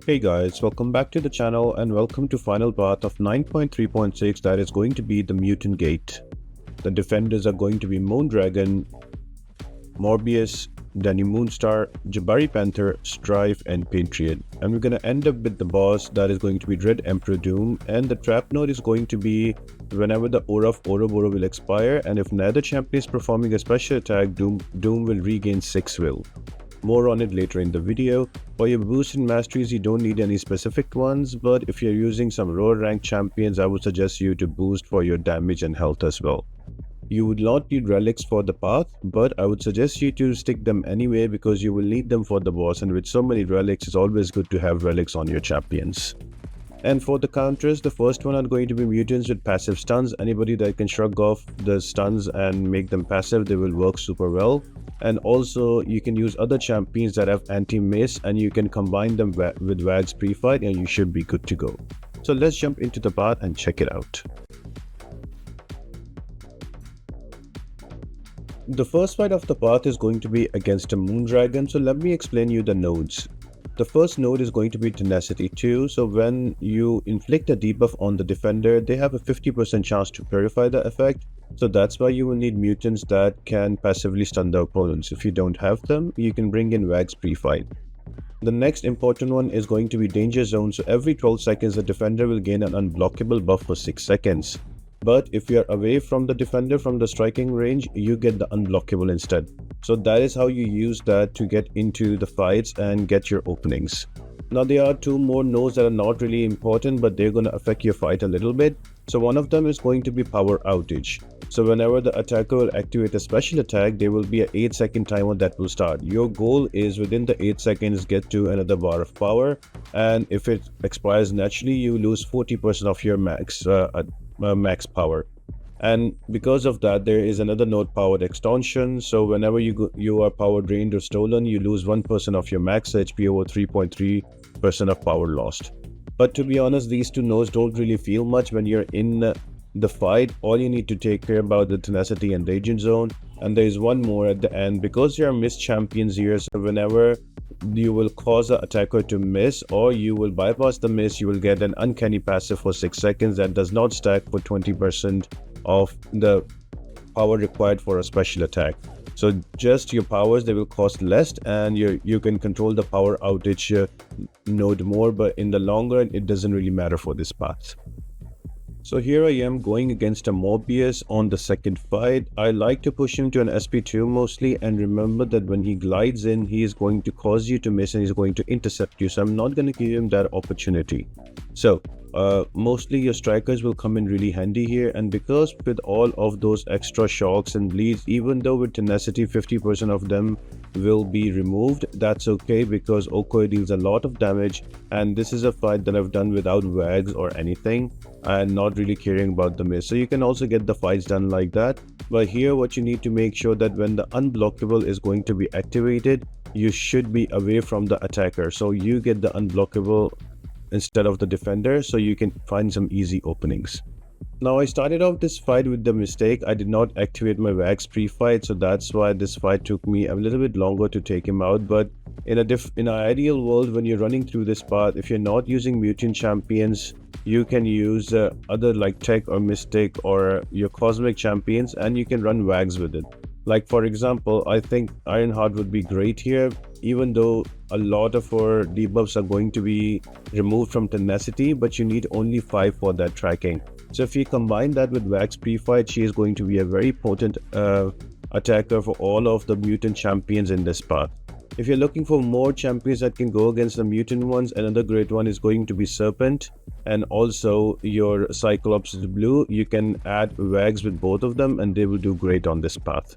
Hey guys, welcome back to the channel and welcome to final part of 9.3.6 that is going to be the Mutant Gate. The defenders are going to be Moondragon, Morbius, Dani Moonstar, Jabari Panther, Stryfe and Patriot. And we're going to end up with the boss that is going to be Dread Emperor Doom, and the trap node is going to be whenever the aura of Ouroboros will expire, and if neither champion is performing a special attack, Doom will regain 6 will. More on it later in the video. For your boost in masteries, you don't need any specific ones, but if you're using some lower ranked champions, I would suggest you to boost for your damage and health as well. You would not need relics for the path, but I would suggest you to stick them anyway because you will need them for the boss, and with so many relics, it's always good to have relics on your champions. And for the counters, the first one are going to be mutants with passive stuns. Anybody that can shrug off the stuns and make them passive, they will work super well. And also you can use other champions that have anti-mace and you can combine them with Wag's pre-fight and you should be good to go. So let's jump into the path and check it out. The first fight of the path is going to be against a Moondragon, so let me explain you the nodes. The first node is going to be Tenacity 2, so when you inflict a debuff on the defender, they have a 50% chance to purify the effect, so that's why you will need mutants that can passively stun the opponents. If you don't have them, you can bring in Wag's pre-fight. The next important one is going to be Danger Zone, so every 12 seconds the defender will gain an unblockable buff for 6 seconds. But if you are away from the defender from the striking range, you get the unblockable instead. So that is how you use that to get into the fights and get your openings. Now there are two more nodes that are not really important, but they're going to affect your fight a little bit. So one of them is going to be Power Outage. So whenever the attacker will activate a special attack, there will be an 8-second timer that will start. Your goal is within the 8 seconds get to another bar of power, and if it expires naturally, you lose 40% of your max power. And because of that, there is another node, Powered Extortion. So whenever you are power drained or stolen, you lose 1% of your max HP over 3.3% of power lost. But to be honest, these two nodes don't really feel much when you're in the fight. All you need to take care about the Tenacity and Danger Zone. And there is one more at the end, because you are missed champions here, so whenever you will cause the attacker to miss or you will bypass the miss, you will get an uncanny passive for 6 seconds that does not stack for 20% of the power required for a special attack. So just your powers, they will cost less, and you can control the power outage node more, but in the long run it doesn't really matter for this path. So here I am going against a Morbius on the second fight. I like to push him to an SP2 mostly, and remember that when he glides in, he is going to cause you to miss and he's going to intercept you, so I'm not going to give him that opportunity. So mostly your strikers will come in really handy here, and because with all of those extra shocks and bleeds, even though with Tenacity 50% of them will be removed, that's okay because Okoi deals a lot of damage, and this is a fight that I've done without Wags or anything and not really caring about the miss. So you can also get the fights done like that, but here what you need to make sure that when the unblockable is going to be activated, you should be away from the attacker, so you get the unblockable instead of the defender, so you can find some easy openings. Now I started off this fight with the mistake. I did not activate my Wag's pre-fight, so that's why this fight took me a little bit longer to take him out. But in an ideal world, when you're running through this path, if you're not using mutant champions, you can use other like Tech or Mystic or your Cosmic champions, and you can run Wags with it. Like for example, I think Ironheart would be great here, even though a lot of her debuffs are going to be removed from Tenacity, but you need only 5 for that tracking. So if you combine that with Wag's pre-fight, she is going to be a very potent attacker for all of the mutant champions in this path. If you're looking for more champions that can go against the mutant ones, another great one is going to be Serpent, and also your Cyclops Blue. You can add Wags with both of them and they will do great on this path.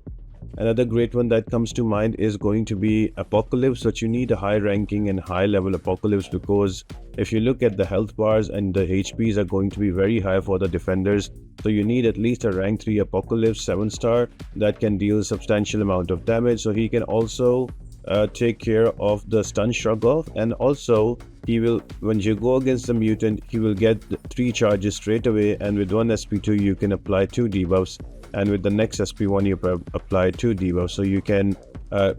Another great one that comes to mind is going to be Apocalypse, but you need a high ranking and high level Apocalypse, because if you look at the health bars and the HPs are going to be very high for the defenders, so you need at least a rank 3 Apocalypse 7-star that can deal a substantial amount of damage. So he can also take care of the stun shrug off, and also he will, when you go against the mutant, he will get 3 charges straight away, and with 1 SP2 you can apply 2 debuffs and with the next SP1 you apply 2 debuffs. So you can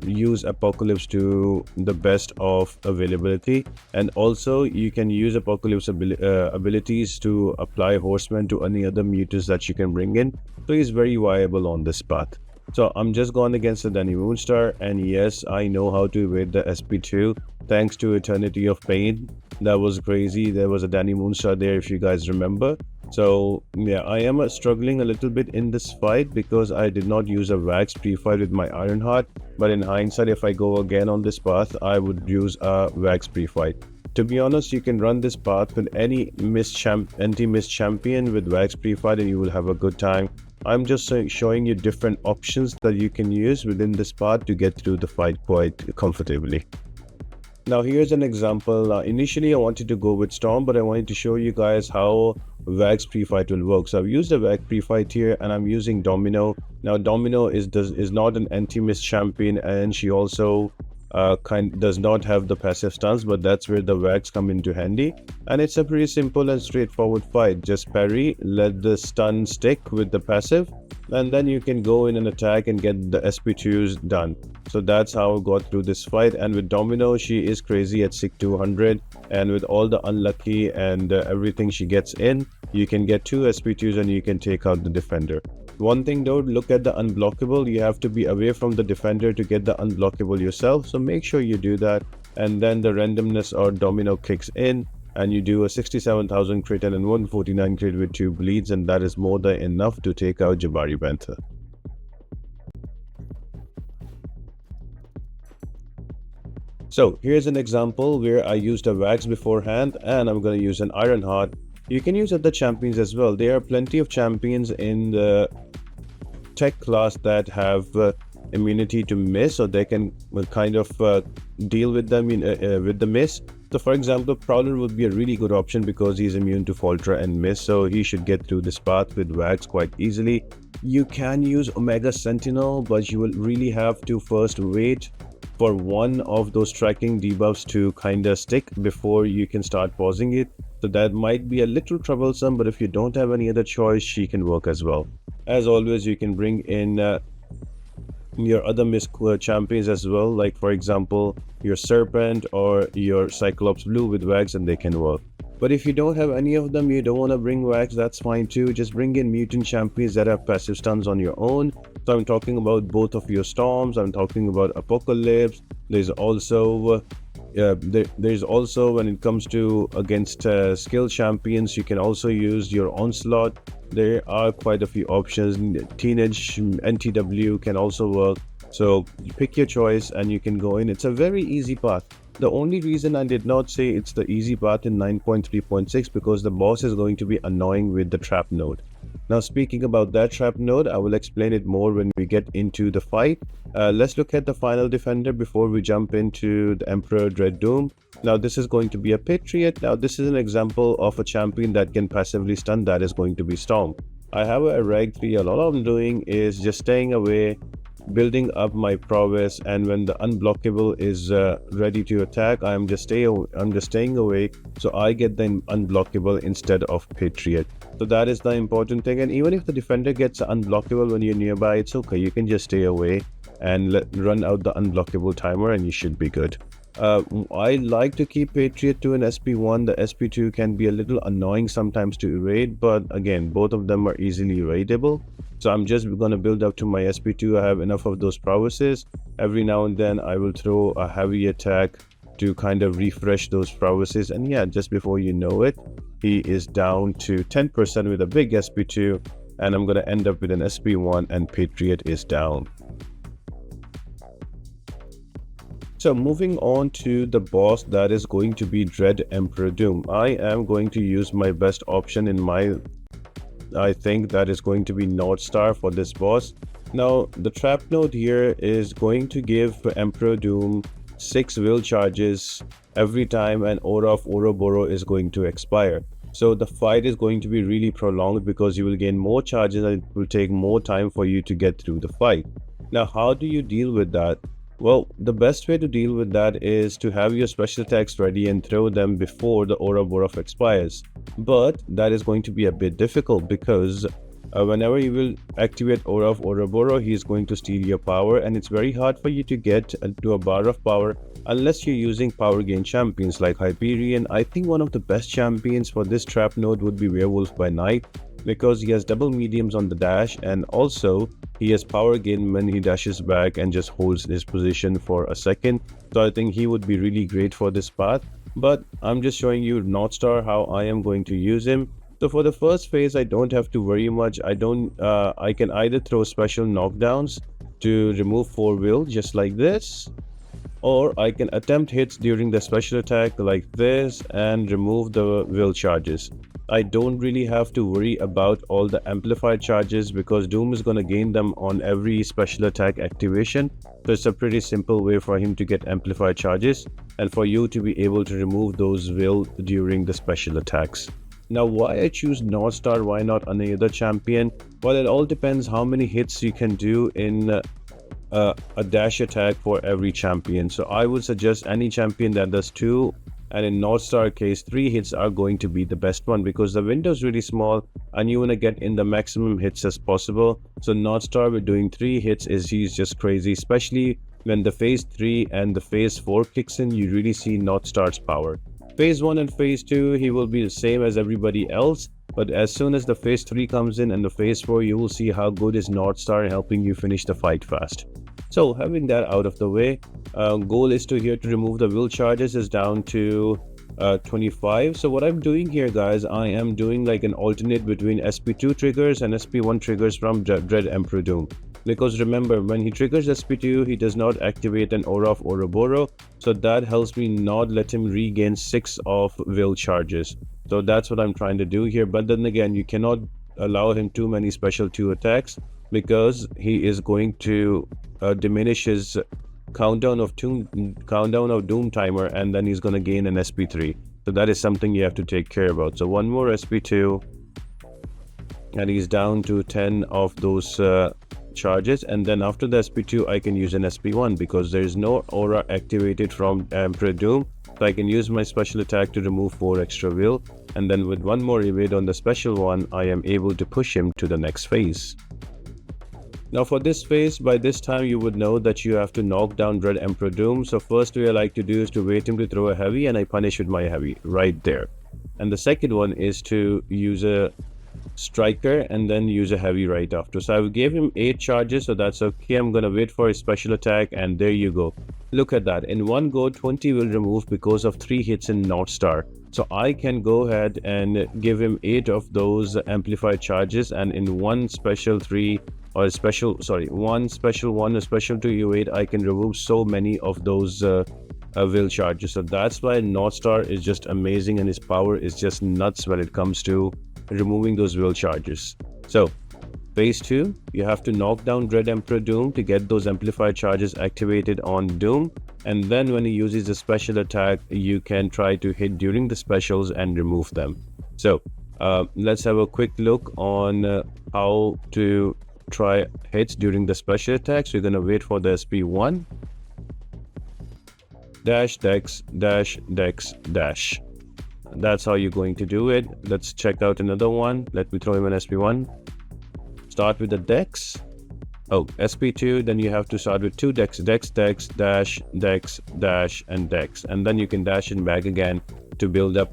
use Apocalypse to the best of availability, and also you can use Apocalypse abilities to apply Horseman to any other mutants that you can bring in. So he's very viable on this path. So I'm just gone against the Dani Moonstar, and yes, I know how to evade the SP2 thanks to Eternity of Pain. That was crazy. There was a Dani Moonstar there, if you guys remember. So yeah, I am struggling a little bit in this fight because I did not use a Wax pre-fight with my Ironheart, but in hindsight, if I go again on this path, I would use a Wax pre-fight. To be honest, you can run this path with any anti-mist champion with Wax pre-fight and you will have a good time. I'm just showing you different options that you can use within this path to get through the fight quite comfortably. Now here's an example. Initially I wanted to go with Storm, but I wanted to show you guys how Wax pre-fight will work. So I've used a Wax pre-fight here and I'm using Domino. Now Domino is not an anti-mist champion, and she also does not have the passive stuns, but that's where the Wax come into handy. And it's a pretty simple and straightforward fight. Just parry, let the stun stick with the passive, and then you can go in and attack and get the SP2s done. So that's how I got through this fight. And with Domino, she is crazy at 6200, and with all the unlucky and everything she gets in, you can get 2 SP2s and you can take out the defender. One thing though, look at the unblockable. You have to be away from the defender to get the unblockable yourself, so make sure you do that. And then the randomness or domino kicks in and you do a 67,000 crit and 149 crit with 2 bleeds, and that is more than enough to take out Jabari Panther. So here's an example where I used a Wax beforehand and I'm going to use an Ironheart. You can use other champions as well. There are plenty of champions in the tech class that have immunity to miss, so they can kind of deal with them with the miss. So for example, Prowler would be a really good option because he's immune to Falter and miss, so he should get through this path with Wax quite easily. You can use Omega Sentinel, but you will really have to first wait for one of those tracking debuffs to kind of stick before you can start pausing it. So that might be a little troublesome, but if you don't have any other choice, she can work as well. As always, you can bring in your other mist champions as well, like for example your Serpent or your Cyclops Blue with Wax, and they can work. But if you don't have any of them, you don't want to bring Wax, that's fine too. Just bring in mutant champions that have passive stuns on your own. So I'm talking about both of your Storms, I'm talking about Apocalypse. There's also when it comes to against skill champions, you can also use your Onslaught. There are quite a few options. Teenage NTW can also work. So you pick your choice and you can go in. It's a very easy path. The only reason I did not say it's the easy path in 9.3.6 because the boss is going to be annoying with the trap node. Now speaking about that trap node, I will explain it more when we get into the fight. Let's look at the final defender before we jump into the Emperor Dread Doom. Now this is going to be a Patriot. Now this is an example of a champion that can passively stun, that is going to be Storm. I have a Rag 3, all I'm doing is just staying away, building up my prowess, and when the unblockable is ready to attack, I'm just staying away so I get the unblockable instead of Patriot. So that is the important thing. And even if the defender gets unblockable when you're nearby, it's okay, you can just stay away and run out the unblockable timer and you should be good. I like to keep Patriot to an SP1. The SP2 can be a little annoying sometimes to evade, but again, both of them are easily evadable. So I'm just going to build up to my SP2. I have enough of those prowesses. Every now and then I will throw a heavy attack to kind of refresh those prowesses, and yeah, just before you know it, he is down to 10% with a big SP2, and I'm going to end up with an SP1 and Patriot is down. So moving on to the boss, that is going to be Dread Emperor Doom. I am going to use my best option I think that is going to be North Star for this boss. Now the trap node here is going to give Emperor Doom 6 will charges every time an aura of Ouroboros is going to expire. So the fight is going to be really prolonged because you will gain more charges and it will take more time for you to get through the fight. Now how do you deal with that? Well, the best way to deal with that is to have your special attacks ready and throw them before the Ouroboros expires. But that is going to be a bit difficult because Whenever you will activate Aura of Ouroboros, he is going to steal your power, and it's very hard for you to get to a bar of power unless you're using power gain champions like Hyperion. I think one of the best champions for this trap node would be Werewolf by Night, because he has double mediums on the dash, and also he has power gain when he dashes back and just holds his position for a second. So I think he would be really great for this path, but I'm just showing you Northstar how I am going to use him. So for the first phase, I don't have to worry much. I can either throw special knockdowns to remove 4 will just like this, or I can attempt hits during the special attack like this and remove the will charges. I don't really have to worry about all the amplified charges because Doom is going to gain them on every special attack activation. So it's a pretty simple way for him to get amplified charges and for you to be able to remove those will during the special attacks. Now, why I choose Northstar, why not any other champion? Well, it all depends how many hits you can do in a dash attack for every champion. So I would suggest any champion that does 2, and in Northstar case 3 hits are going to be the best one because the window is really small and you want to get in the maximum hits as possible. So Northstar with doing 3 hits he's just crazy, especially when the phase 3 and the phase 4 kicks in. You really see Northstar's power. Phase 1 and phase 2 he will be the same as everybody else, but as soon as the phase 3 comes in and the phase 4, you will see how good is Northstar helping you finish the fight fast. So having that out of the way, goal is to remove the will charges is down to 25. So what I'm doing here, guys, I am doing like an alternate between SP2 triggers and SP1 triggers from Dread Emperor Doom. Because remember, when he triggers SP2, he does not activate an Aura of Ouroboros, so that helps me not let him regain 6 of will charges. So that's what I'm trying to do here, but then again, you cannot allow him too many special 2 attacks because he is going to diminish his countdown of Doom timer, and then he's going to gain an SP3. So that is something you have to take care about. So one more SP2 and he's down to 10 of those charges, and then after the SP2 I can use an SP1 because there is no aura activated from Emperor Doom, so I can use my special attack to remove 4 extra will, and then with one more evade on the special one I am able to push him to the next phase. Now for this phase, by this time you would know that you have to knock down Dread Emperor Doom. So first way I like to do is to wait him to throw a heavy, and I punish with my heavy right there. And the second one is to use a striker and then use a heavy right after. So I gave him 8 charges, so that's okay. I'm gonna wait for his special attack, and there you go. Look at that. In one go 20 will remove because of 3 hits in Northstar. So I can go ahead and give him 8 of those amplified charges, and in one special 3 or a special, one special 1 or special 2 U8, I can remove so many of those will charges. So that's why Northstar is just amazing, and his power is just nuts when it comes to removing those will charges. So phase 2, you have to knock down Dread Emperor Doom to get those amplified charges activated on Doom, and then when he uses a special attack you can try to hit during the specials and remove them. So let's have a quick look on how to try hits during the special attacks. We're gonna wait for the SP1, dash dex, dash dex, dash. That's how you're going to do it. Let's check out another one. Let me throw him an SP1. Start with the dex. Oh, SP2, then you have to start with 2 dex, dex, dex, dash, dex, dash, and dex, and then you can dash it back again to build up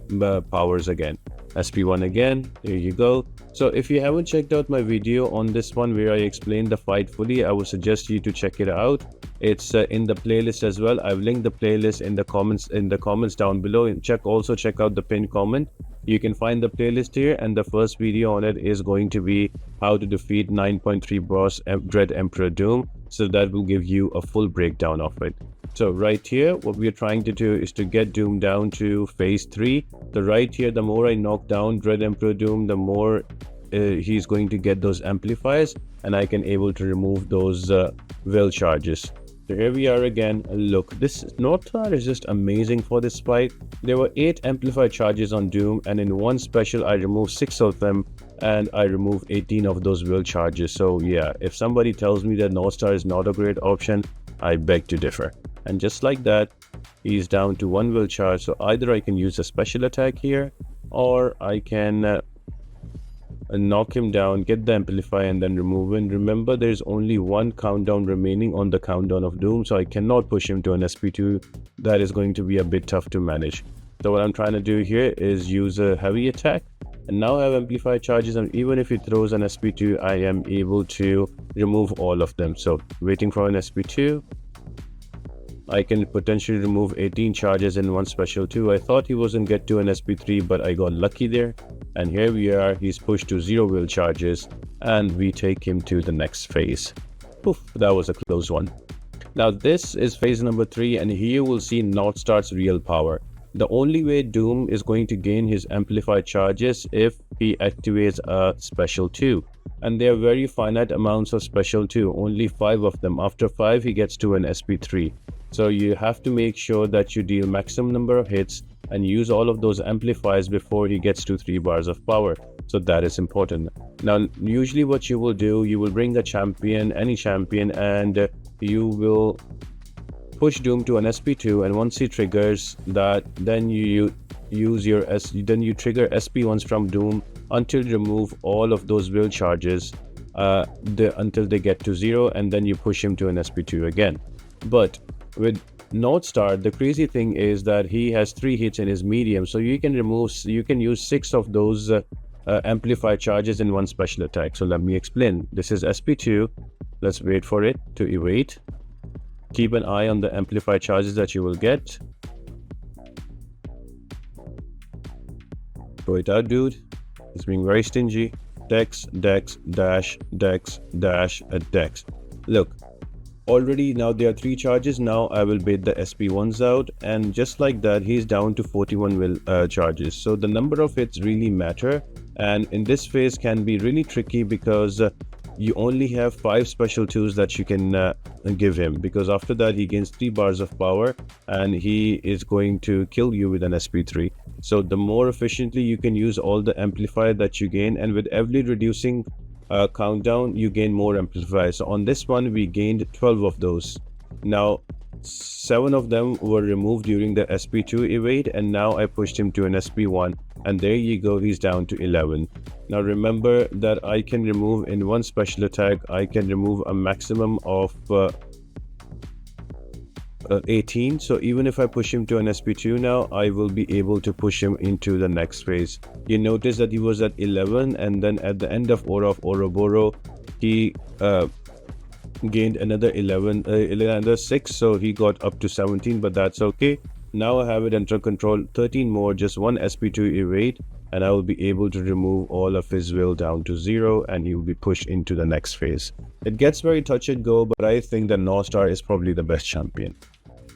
powers again. SP1 again, there you go. So if you haven't checked out my video on this one where I explained the fight fully, I would suggest you to check it out. It's in the playlist as well. I've linked the playlist in the comments down below, and also check out the pinned comment. You can find the playlist here, and the first video on it is going to be how to defeat 9.3 boss Dread Emperor Doom, so that will give you a full breakdown of it. So right here, what we are trying to do is to get Doom down to phase 3. So right here, the more I knock down Dread Emperor Doom, the more he's going to get those amplifiers, and I can able to remove those will charges. So here we are again. Look, this Northstar is just amazing for this fight. There were 8 amplified charges on Doom, and in one special I removed 6 of them, and I removed 18 of those will charges. So yeah, if somebody tells me that Northstar is not a great option, I beg to differ. And just like that, he's down to 1 will charge. So either I can use a special attack here, or I can knock him down, get the amplify, and then remove him. Remember, there's only one countdown remaining on the countdown of doom, so I cannot push him to an SP2. That is going to be a bit tough to manage. So what I'm trying to do here is use a heavy attack, and now I have amplified charges, and even if he throws an SP2, I am able to remove all of them. So waiting for an SP2, I can potentially remove 18 charges in one special 2. I thought he wasn't get to an SP3, but I got lucky there. And here we are, he's pushed to 0 will charges, and we take him to the next phase. Oof, that was a close one. Now this is phase number 3, and here we'll see North Star's real power. The only way Doom is going to gain his amplified charges if he activates a special 2. And there are very finite amounts of special 2, only 5 of them. After 5 he gets to an SP3. So you have to make sure that you deal maximum number of hits and use all of those amplifiers before he gets to 3 bars of power. So that is important. Now usually what you will do, you will bring a champion, any champion, and you will push Doom to an SP2, and once he triggers that, then you use your trigger SP1s from Doom until you remove all of those will charges until they get to 0, and then you push him to an SP2 again. But with North Star, the crazy thing is that he has 3 hits in his medium, so you can use 6 of those amplified charges in one special attack. So let me explain. This is SP2. Let's wait for it to evade. Keep an eye on the amplified charges that you will get. Throw it out, dude. He's being very stingy. Dex, Dex, dash, Dex, dash, Dex. Look, already now there are 3 charges. Now I will bait the SP1s out, and just like that, he's down to 41 will charges. So the number of hits really matter, and in this phase can be really tricky because you only have 5 special 2s that you can give him, because after that he gains 3 bars of power and he is going to kill you with an SP3. So the more efficiently you can use all the amplifier that you gain, and with every reducing countdown you gain more amplifier. So on this one we gained 12 of those. Now 7 of them were removed during the SP2 evade, and now I pushed him to an SP1, and there you go, he's down to 11. Now remember that I can remove in one special attack, I can remove a maximum of 18. So even if I push him to an SP2 now, I will be able to push him into the next phase. You notice that he was at 11, and then at the end of Aura of Ouroboros he gained another 6, so he got up to 17, but that's okay. Now I have it under control. 13 more, just one SP2 evade, and I will be able to remove all of his will down to 0, and he will be pushed into the next phase. It gets very touch and go, but I think that North Star is probably the best champion.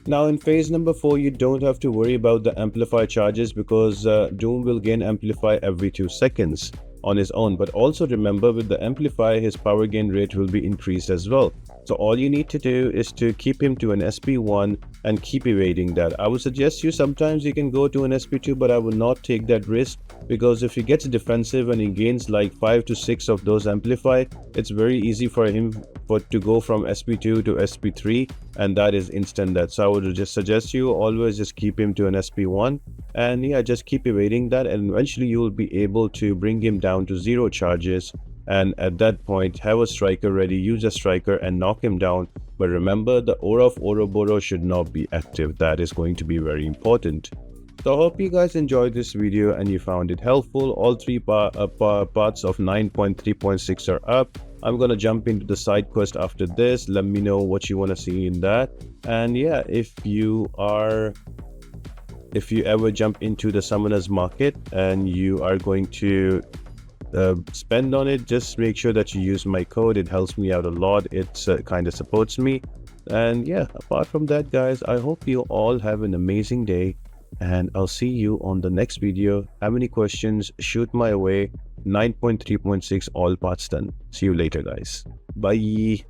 Now in phase number 4, you don't have to worry about the amplify charges, because Doom will gain amplify every 2 seconds on his own. But also remember, with the amplify, his power gain rate will be increased as well. So all you need to do is to keep him to an SP1 and keep evading that. I would suggest you sometimes you can go to an SP2, but I will not take that risk, because if he gets defensive and he gains like 5 to 6 of those amplify, it's very easy for him to go from SP2 to SP3, and that is instant death. So I would just suggest you always just keep him to an SP1, and yeah, just keep evading that, and eventually you will be able to bring him down to 0 charges, and at that point have a striker ready, use a striker and knock him down. But remember, the Aura of Ouroboros should not be active. That is going to be very important. So I hope you guys enjoyed this video and you found it helpful. All 3 parts of 9.3.6 are up. I'm gonna jump into the side quest after this. Let me know what you want to see in that. And yeah, if you ever jump into the summoners market and you are going to spend on it, just make sure that you use my code. It helps me out a lot. It kind of supports me. And yeah, apart from that, guys, I hope you all have an amazing day, and I'll see you on the next video. Have any questions, shoot my way. 9.3.6 all parts done. See you later, guys. Bye.